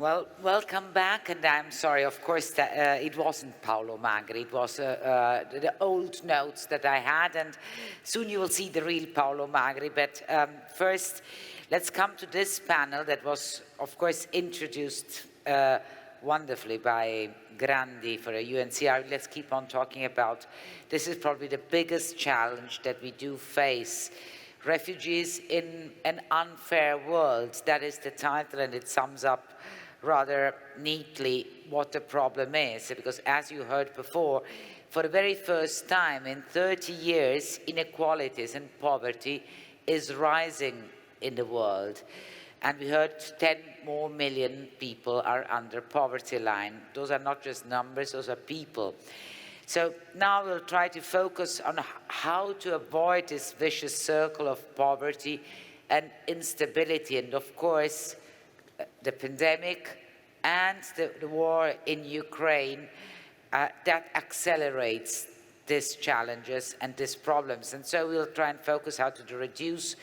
Well, welcome back, and I'm sorry, of course, that, it wasn't Paolo Magri, it was the old notes that I had, and soon you will see the real Paolo Magri, but first, let's come to this panel that was, of course, introduced wonderfully by Grandi for a UNCR. Let's keep on talking about, this is probably the biggest challenge that we do face. Refugees in an unfair world, that is the title, and it sums up rather neatly what the problem is, because as you heard before, for the very first time in 30 years, inequalities and poverty is rising in the world. And we heard 10 more million people are under poverty line. Those are not just numbers, those are people. So now we'll try to focus on how to avoid this vicious circle of poverty and instability. And of course, the pandemic and the war in Ukraine, that accelerates these challenges and these problems. And so we'll try and focus how to reduce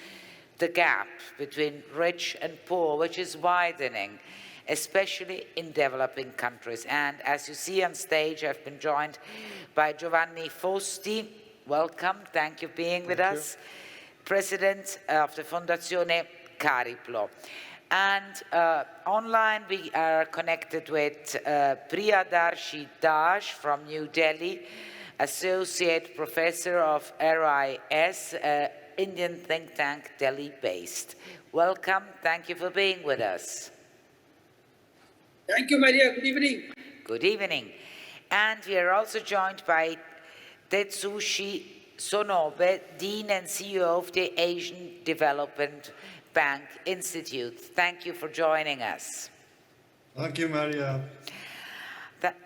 the gap between rich and poor, which is widening, especially in developing countries. And as you see on stage, I've been joined by Giovanni Fosti. Welcome, thank you for being with us. President of the Fondazione Cariplo. And online we are connected with Priyadarshi Dash from New Delhi, Associate Professor of RIS, Indian think tank, Delhi-based. Welcome, thank you for being with us. Thank you, Maria. Good evening. Good evening. And we are also joined by Tetsushi Sonobe, Dean and CEO of the Asian Development Bank Institute. Thank you for joining us. Thank you, Maria.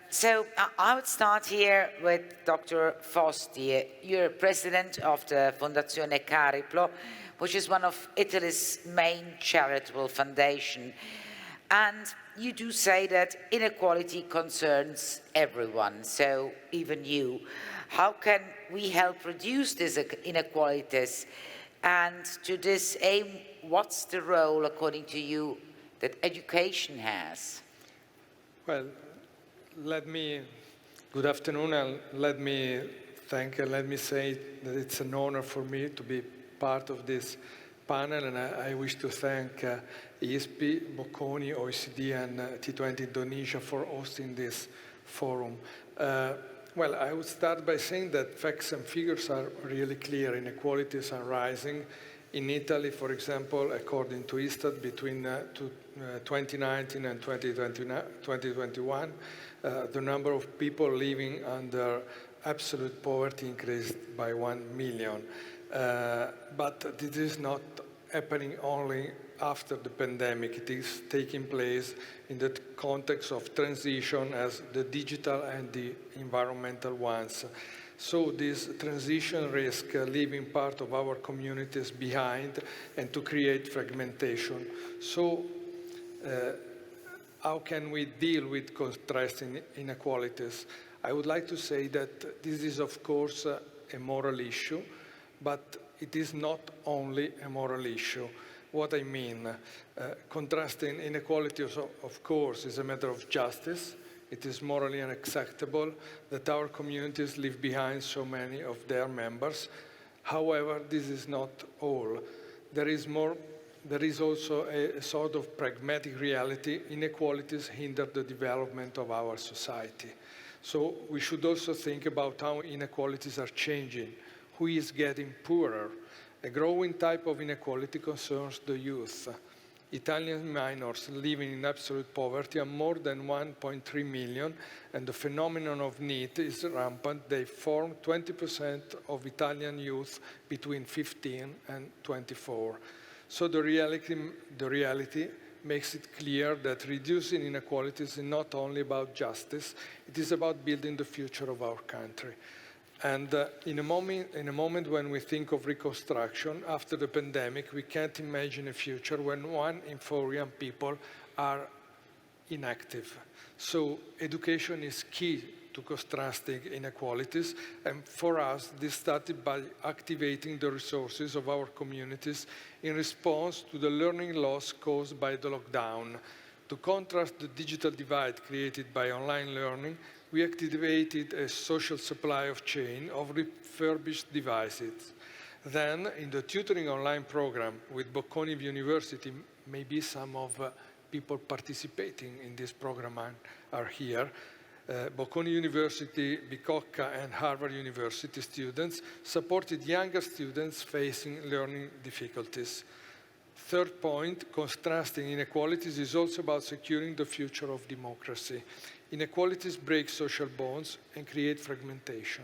So I would start here with Dr. Fosti. You're president of the Fondazione Cariplo, which is one of Italy's main charitable foundations. And you do say that inequality concerns everyone, so even you. How can we help reduce these inequalities? And to this aim, what's the role, according to you, that education has? Well, good afternoon, and let me say that it's an honor for me to be part of this panel, and I wish to thank ISPI, Bocconi, OECD, and T20 Indonesia for hosting this forum. Well, I would start by saying that facts and figures are really clear. Inequalities are rising. In Italy, for example, according to Istat, between 2019 and 2021, the number of people living under absolute poverty increased by 1 million. But this is not happening only after the pandemic. It is taking place in the context of transition as the digital and the environmental ones. So this transition risk leaving part of our communities behind and to create fragmentation. So how can we deal with contrasting inequalities? I would like to say that this is, of course, a moral issue, but it is not only a moral issue. What I mean, contrasting inequalities, of course, is a matter of justice. It is morally unacceptable that our communities leave behind so many of their members. However, this is not all. There is also a sort of pragmatic reality. Inequalities hinder the development of our society. So we should also think about how inequalities are changing. Who is getting poorer? A growing type of inequality concerns the youth. Italian minors living in absolute poverty are more than 1.3 million, and the phenomenon of need is rampant. They form 20% of Italian youth between 15 and 24. So the reality makes it clear that reducing inequalities is not only about justice, it is about building the future of our country. And in a moment when we think of reconstruction after the pandemic, we can't imagine a future when 1 in 4 young people are inactive. So education is key to contrasting inequalities, and for us, this started by activating the resources of our communities in response to the learning loss caused by the lockdown. To contrast the digital divide created by online learning, we activated a social supply of chain of refurbished devices. Then, in the tutoring online program with Bocconi University, maybe some of people participating in this program are here. Bocconi University, Bicocca, and Harvard University students supported younger students facing learning difficulties. Third point, contrasting inequalities is also about securing the future of democracy. Inequalities break social bonds and create fragmentation.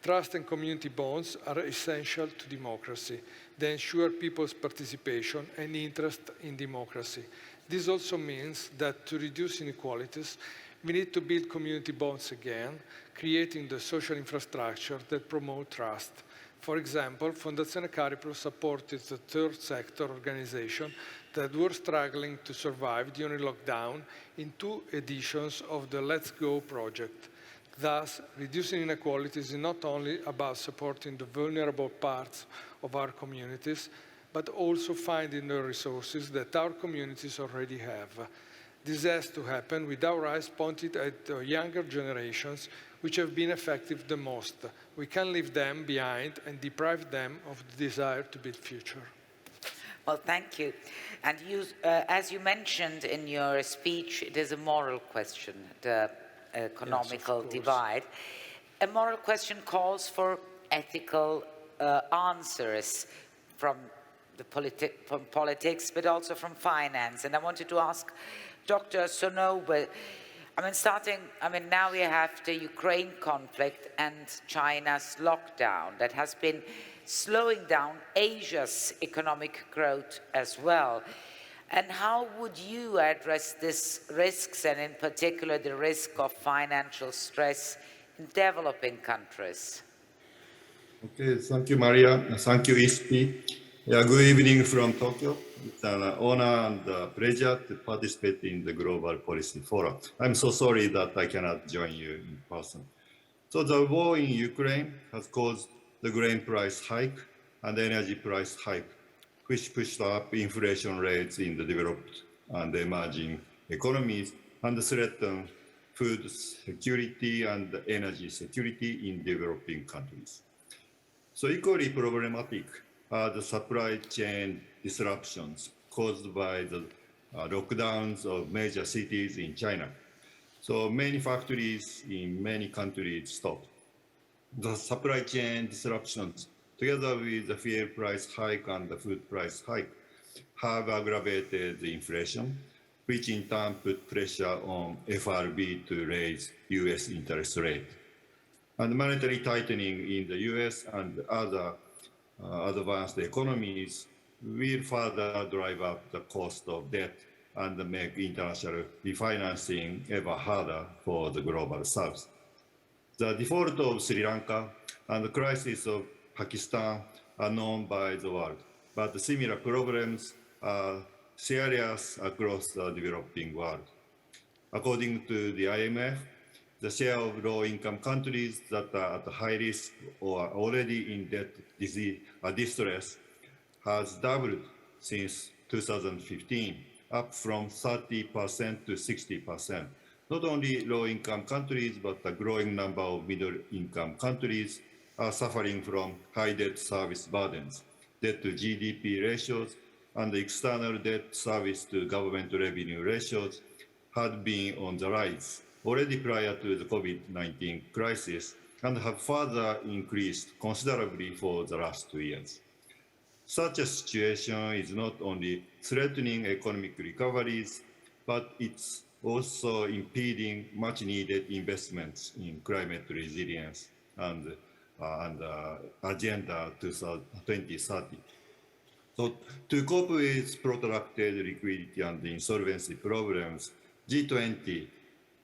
Trust and community bonds are essential to democracy. They ensure people's participation and interest in democracy. This also means that to reduce inequalities, we need to build community bonds again, creating the social infrastructure that promote trust. For example, Fondazione Cariplo supported the third sector organization that were struggling to survive during lockdown in 2 editions of the Let's Go project. Thus, reducing inequalities is not only about supporting the vulnerable parts of our communities, but also finding the resources that our communities already have. This has to happen with our eyes pointed at the younger generations, which have been affected the most. We can't leave them behind and deprive them of the desire to build future. Well, thank you. And you, as you mentioned in your speech, it is a moral question, the economical divide. A moral question calls for ethical answers from politics, but also from finance. And I wanted to ask Dr. Sonobe, now we have the Ukraine conflict and China's lockdown that has been slowing down Asia's economic growth as well. And how would you address these risks, and in particular the risk of financial stress in developing countries? Okay, thank you, Maria. Thank you, ISPI. Yeah, good evening from Tokyo. It's an honor and a pleasure to participate in the Global Policy Forum. I'm so sorry that I cannot join you in person. So the war in Ukraine has caused the grain price hike and energy price hike, which pushed up inflation rates in the developed and emerging economies and threatened food security and energy security in developing countries. So equally problematic are the supply chain disruptions caused by the lockdowns of major cities in China. So many factories in many countries stopped. The supply chain disruptions, together with the fuel price hike and the food price hike, have aggravated the inflation, which in turn put pressure on FRB to raise US interest rate. And monetary tightening in the US and other advanced economies will further drive up the cost of debt and make international refinancing ever harder for the global south. The default of Sri Lanka and the crisis of Pakistan are known by the world, but similar problems are serious across the developing world. According to the IMF, the share of low-income countries that are at high risk or are already in debt distress has doubled since 2015, up from 30% to 60%. Not only low-income countries, but a growing number of middle-income countries are suffering from high debt service burdens. Debt to GDP ratios and the external debt service to government revenue ratios had been on the rise already prior to the COVID-19 crisis and have further increased considerably for the last 2 years. Such a situation is not only threatening economic recoveries, but it's also impeding much-needed investments in climate resilience and Agenda 2030. So to cope with protracted liquidity and insolvency problems, G20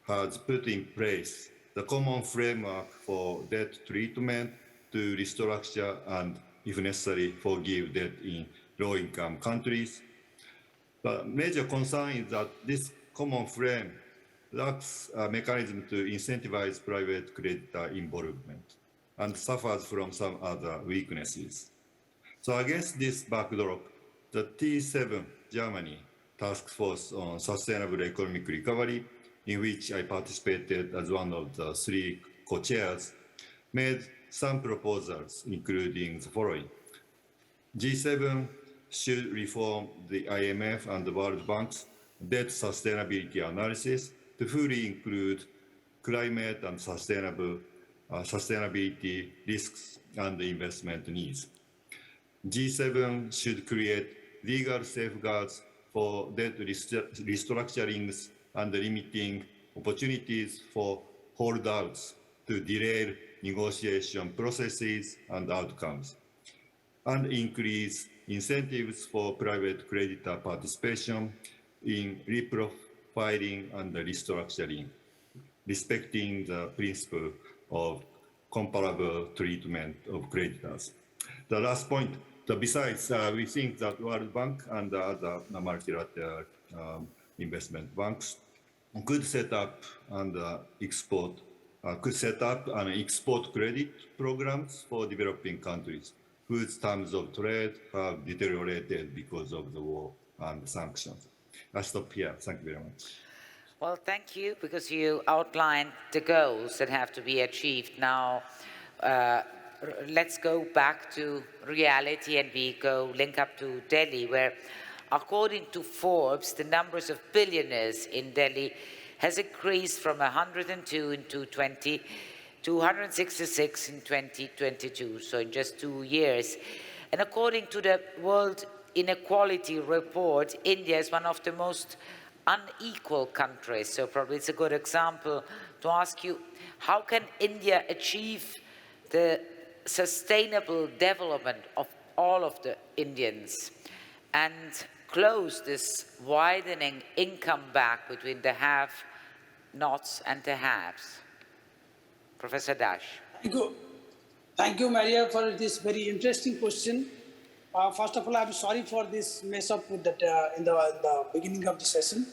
has put in place the common framework for debt treatment to restructure and, if necessary, forgive debt in low-income countries. The major concern is that this common frame lacks a mechanism to incentivize private creditor involvement and suffers from some other weaknesses. So against this backdrop, the T7, Germany, task force on sustainable economic recovery, in which I participated as one of the 3 co-chairs, made some proposals, including the following. G7 should reform the IMF and the World Bank's debt sustainability analysis to fully include climate and sustainability risks and investment needs. G7 should create legal safeguards for debt restructurings and limiting opportunities for holdouts to derail negotiation processes and outcomes, and increase incentives for private creditor participation in reprofiling and restructuring, respecting the principle of comparable treatment of creditors. The last point, besides, we think that World Bank and other multilateral investment banks could set up and export credit programs for developing countries whose terms of trade have deteriorated because of the war and sanctions. I stop here. Thank you very much. Well, thank you, because you outlined the goals that have to be achieved. Now, let's go back to reality, and we go link up to Delhi, where, according to Forbes, the numbers of billionaires in Delhi has increased from 102 in 2020 to 166 in 2022, so in just 2 years. And according to the World Inequality Report, India is one of the most unequal countries. So probably it's a good example to ask you, how can India achieve the sustainable development of all of the Indians and close this widening income gap between the have-nots and the haves? Professor Dash. Thank you, Maria, for this very interesting question. First of all, I'm sorry for this mess up with that in the beginning of the session.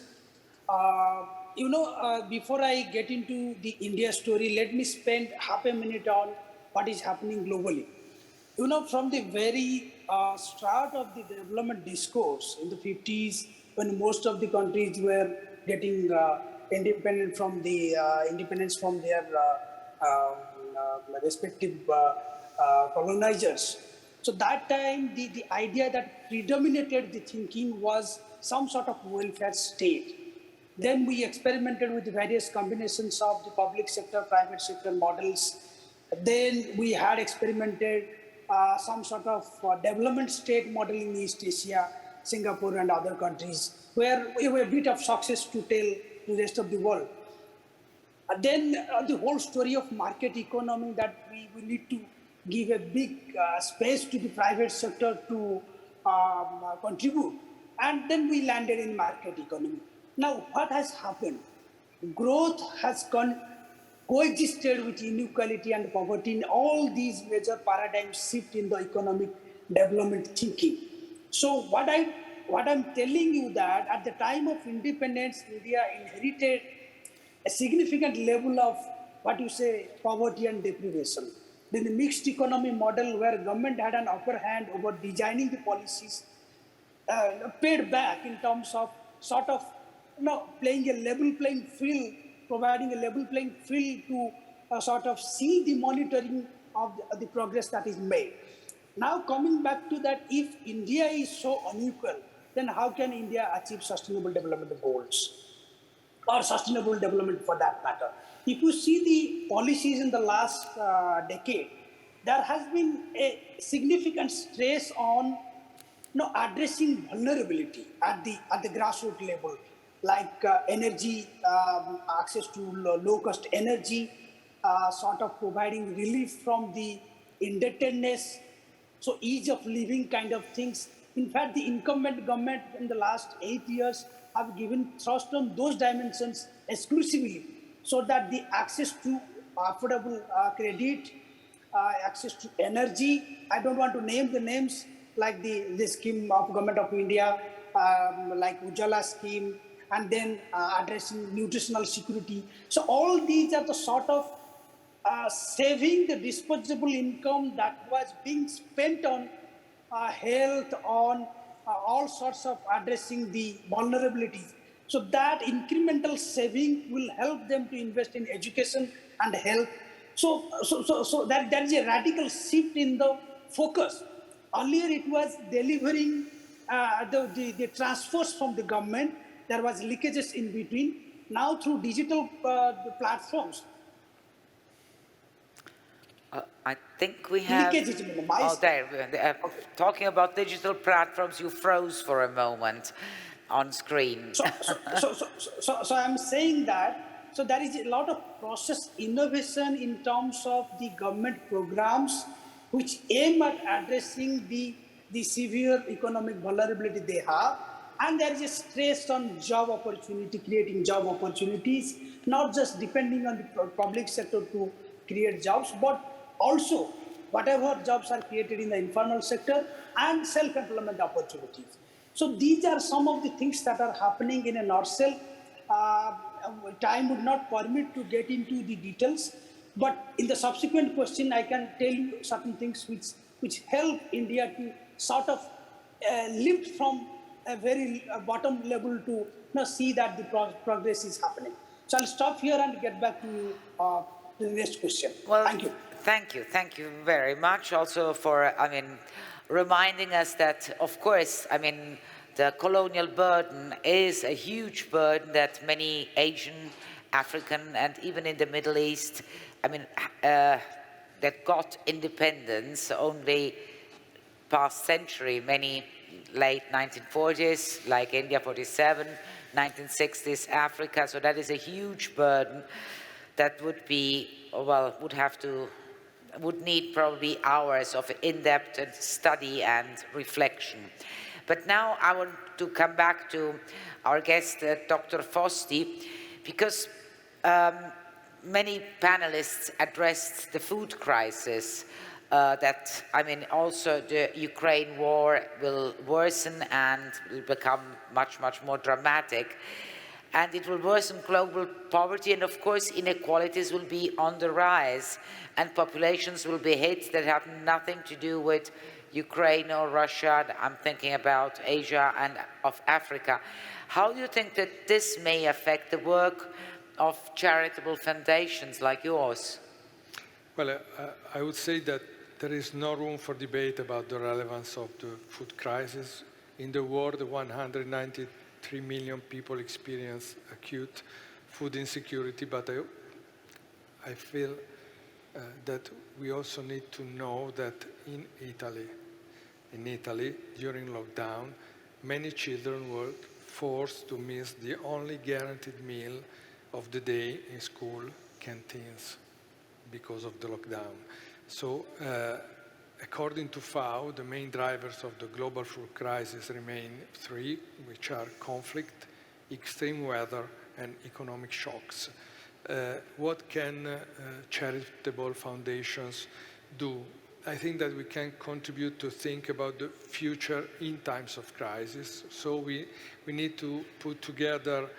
Before I get into the India story, let me spend half a minute on what is happening globally. From the very start of the development discourse in the 50s, when most of the countries were getting independence from their respective colonizers. So that time, the idea that predominated the thinking was some sort of welfare state. Then we experimented with various combinations of the public sector, private sector models. Then we had experimented some sort of development state model in East Asia, Singapore and other countries, where we were a bit of success to tell to the rest of the world. Then the whole story of market economy, that we need to give a big space to the private sector to contribute. And then we landed in market economy. Now, what has happened? Growth has coexisted with inequality and poverty in all these major paradigms shift in the economic development thinking. So what I'm telling you that at the time of independence, India inherited a significant level of poverty and deprivation. Then the mixed economy model, where government had an upper hand over designing the policies, paid back in terms of playing a level playing field, providing a level playing field to see the monitoring of the progress that is made. Now coming back to that, if India is so unequal, then how can India achieve sustainable development goals? Or sustainable development for that matter. If you see the policies in the last decade, there has been a significant stress on addressing vulnerability at the grassroots level, like energy, access to low-cost energy, providing relief from the indebtedness, so ease of living kind of things. In fact, the incumbent government in the last 8 years have given thrust on those dimensions exclusively, so that the access to affordable credit, access to energy, I don't want to name the names, like the scheme of Government of India, like Ujjwala scheme, and then addressing nutritional security. So all these are the saving the disposable income that was being spent on health, on all sorts of addressing the vulnerabilities. So that incremental saving will help them to invest in education and health. So that there is a radical shift in the focus. Earlier it was delivering the transfers from the government. There was leakages in between. Now through digital platforms, I think we have... leakage is minimized. Oh, there. Talking about digital platforms, you froze for a moment on screen. So I'm saying that, so there is a lot of process innovation in terms of the government programs which aim at addressing the severe economic vulnerability they have. And there is a stress on job opportunity, creating job opportunities, not just depending on the public sector to create jobs, but also whatever jobs are created in the informal sector and self-employment opportunities. So these are some of the things that are happening in a nutshell. Time would not permit to get into the details, but in the subsequent question, I can tell you certain things which help India to sort of lift from a very bottom level to see that the progress is happening. So I'll stop here and get back to you the next question. Well, thank you. Thank you very much also for, reminding us that, of course, the colonial burden is a huge burden that many Asian, African, and even in the Middle East, that got independence only past century, many late 1940s, like India 47, 1960s, Africa, so that is a huge burden that would be, well, would need probably hours of in-depth study and reflection. But now I want to come back to our guest, Dr. Fosti, because many panelists addressed the food crisis, also the Ukraine war will worsen and will become much, much more dramatic. And it will worsen global poverty, and of course inequalities will be on the rise, and populations will be hit that have nothing to do with Ukraine or Russia. I'm thinking about Asia and of Africa. How do you think that this may affect the work of charitable foundations like yours? Well, I would say that there is no room for debate about the relevance of the food crisis. In the world, 193 million people experience acute food insecurity, but I feel that we also need to know that in Italy, during lockdown, many children were forced to miss the only guaranteed meal of the day in school canteens because of the lockdown. So, according to FAO, the main drivers of the global food crisis remain three, which are conflict, extreme weather, and economic shocks. What can charitable foundations do? I think that we can contribute to think about the future in times of crisis. So we need to put together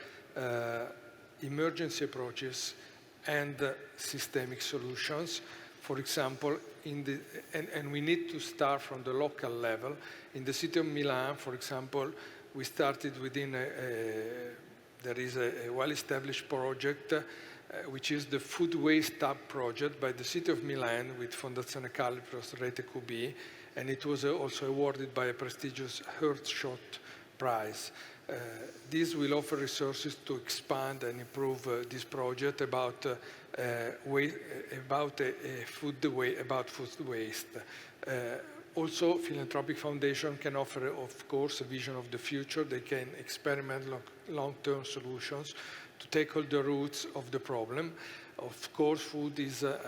emergency approaches and systemic solutions. For example, and we need to start from the local level. In the city of Milan, for example, we started within there is a well-established project which is the Food Waste Hub project by the City of Milan with Fondazione Calipros Rete QB, and it was also awarded by a prestigious Earthshot Prize. This will offer resources to expand and improve this project about food waste. Also, philanthropic foundation can offer, of course, a vision of the future. They can experiment long-term solutions to tackle the roots of the problem. Of course, food is a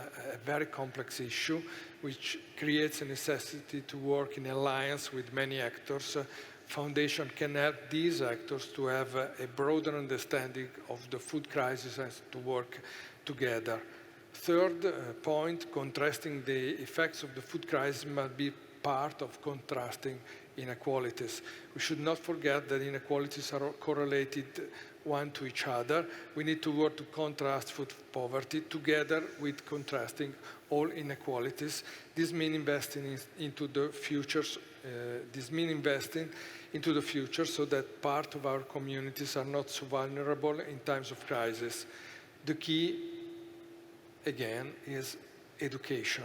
very complex issue, which creates a necessity to work in alliance with many actors. Foundation can help these actors to have a broader understanding of the food crisis and to work together. Third point, contrasting the effects of the food crisis must be part of contrasting inequalities. We should not forget that inequalities are correlated one to each other. We need to work to contrast food poverty together with contrasting all inequalities. This means investing into the futures. Into the future so that part of our communities are not so vulnerable in times of crisis. The key, again, is education.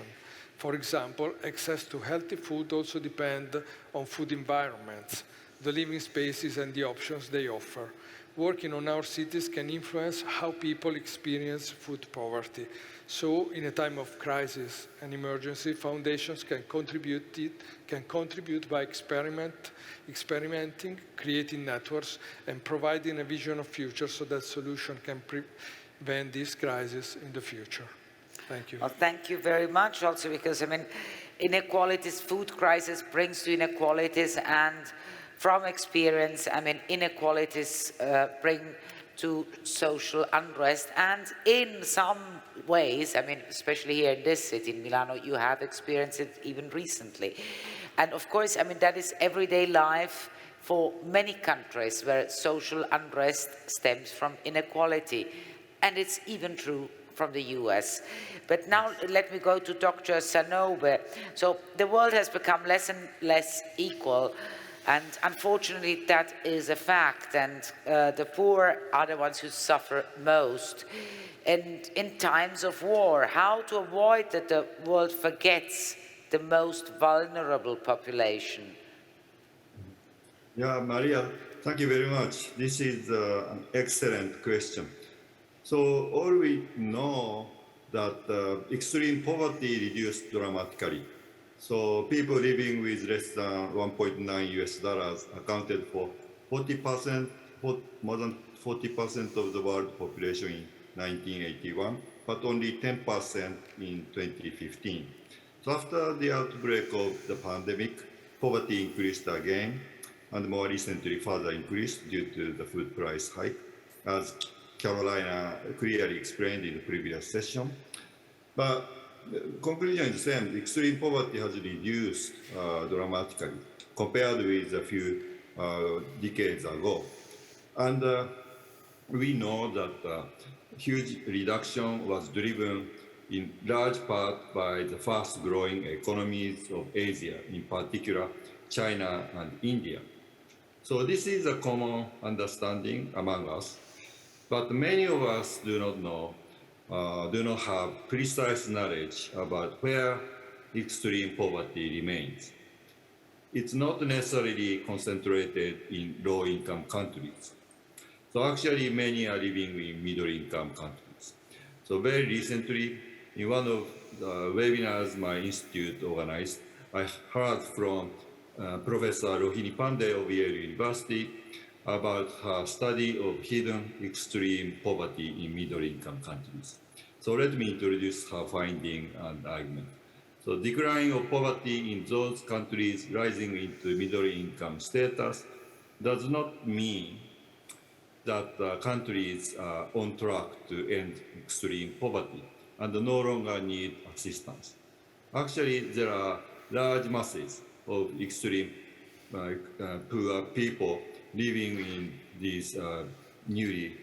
For example, access to healthy food also depends on food environments, the living spaces and the options they offer. Working on our cities can influence how people experience food poverty. So, in a time of crisis and emergency, foundations can contribute by experimenting, creating networks, and providing a vision of future so that solutions can prevent this crisis in the future. Thank you. Well, thank you very much also because, I mean, inequalities, food crisis brings to inequalities, and from experience, I mean, inequalities bring to social unrest, and in some ways, I mean, especially here in this city, in Milano, you have experienced it even recently. And of course, I mean, that is everyday life for many countries where social unrest stems from inequality. And it's even true from the US. But now let me go to Dr. Sanobe. So the world has become less and less equal, and unfortunately that is a fact, and the poor are the ones who suffer most. And in times of war, how to avoid that the world forgets the most vulnerable population? Yeah, Maria, thank you very much. This is an excellent question. So all we know that extreme poverty reduced dramatically. So people living with less than 1.9 US dollars accounted for 40%, more than 40% of the world population in 1981, but only 10% in 2015. So after the outbreak of the pandemic, poverty increased again, and more recently further increased due to the food price hike, as Carolina clearly explained in the previous session. But the conclusion is the same. Extreme poverty has reduced dramatically compared with a few decades ago. And we know that huge reduction was driven in large part by the fast-growing economies of Asia, in particular China and India. So this is a common understanding among us, but many of us do not have precise knowledge about where extreme poverty remains. It's not necessarily concentrated in low-income countries. So actually, many are living in middle-income countries. So very recently, in one of the webinars my institute organized, I heard from Professor Rohini Pandey of Yale University about her study of hidden extreme poverty in middle-income countries. So let me introduce her finding and argument. So decline of poverty in those countries rising into middle-income status does not mean that countries are on track to end extreme poverty and no longer need assistance. Actually, there are large masses of extreme poor people living in these newly,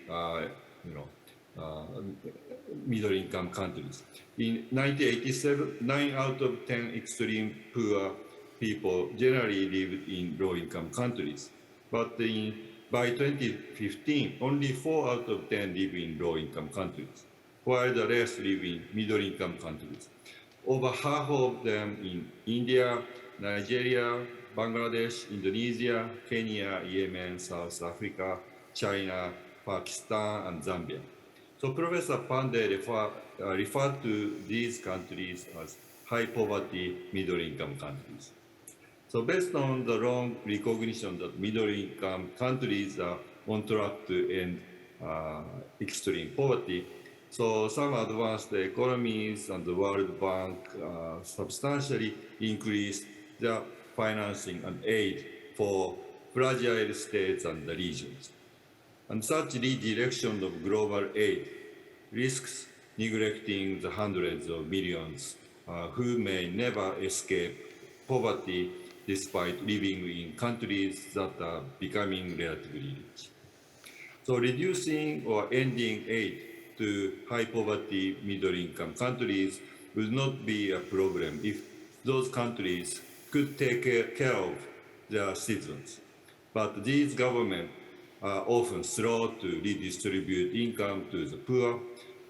middle-income countries. In 1987, 9 out of 10 extreme poor people generally lived in low-income countries. But by 2015, only 4 out of 10 live in low-income countries, while the rest live in middle-income countries. Over half of them in India, Nigeria, Bangladesh, Indonesia, Kenya, Yemen, South Africa, China, Pakistan, and Zambia. So Professor Pandey referred to these countries as high poverty middle-income countries. So based on the long recognition that middle-income countries are on track to end extreme poverty, so some advanced economies and the World Bank substantially increased their financing and aid for fragile states and the regions. And such redirection of global aid risks neglecting the hundreds of millions who may never escape poverty despite living in countries that are becoming relatively rich. So reducing or ending aid to high poverty, middle income countries will not be a problem if those countries could take care of their citizens. But these governments are often slow to redistribute income to the poor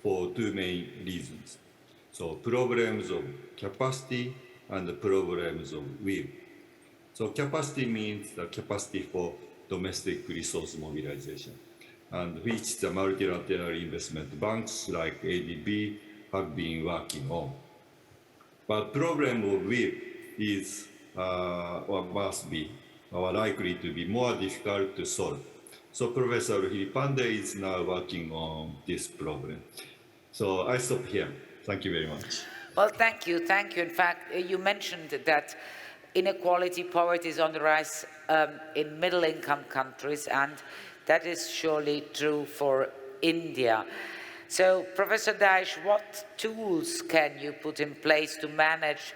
for two main reasons. So problems of capacity and the problems of will. So capacity means the capacity for domestic resource mobilization, and which the multilateral investment banks like ADB have been working on. But problem of will is or must be or likely to be more difficult to solve. So Professor Hiripande is now working on this problem. So I stop here. Thank you very much. Well, thank you. Thank you. In fact, you mentioned that inequality, poverty is on the rise in middle-income countries, and that is surely true for India. So, Professor Daesh, what tools can you put in place to manage?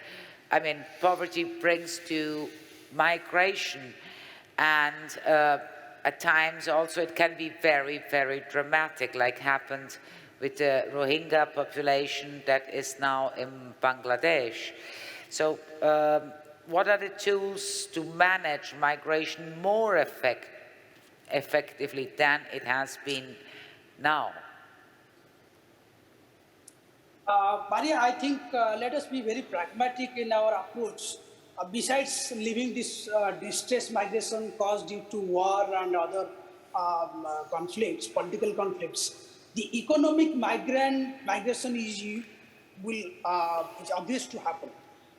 I mean, poverty brings to migration, and at times also it can be very, very dramatic, like happened with the Rohingya population that is now in Bangladesh. So, what are the tools to manage migration more effectively than it has been now? Maria, I think let us be very pragmatic in our approach. Besides leaving this distress migration caused due to war and other conflicts, political conflicts, the economic migration is obvious to happen.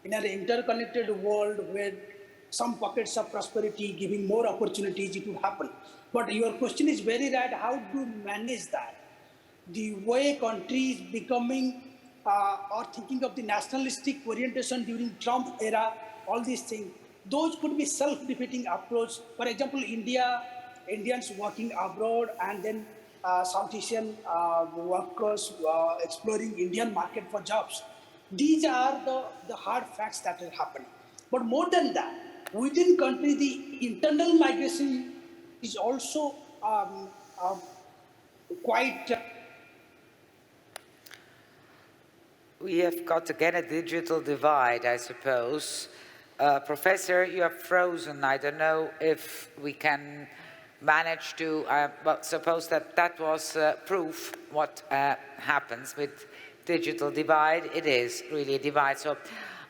In an interconnected world where some pockets of prosperity giving more opportunities, it will happen. But your question is very right. How to manage that? The way countries becoming or thinking of the nationalistic orientation during Trump era, all these things, those could be self-defeating approach. For example, Indians working abroad, and then South Asian workers exploring Indian market for jobs. These are the hard facts that are happening. But more than that, within country, the internal migration is also quite... We have got again a digital divide, I suppose. Professor, you are frozen. I don't know if we can manage to, well, suppose that that was proof what happens with digital divide. It is really a divide. So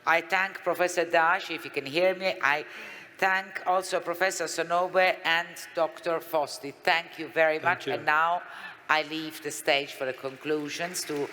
I thank Professor Dash, if you can hear me. I thank also Professor Sonobe and Dr. Fosti. Thank you very much. And now I leave the stage for the conclusions to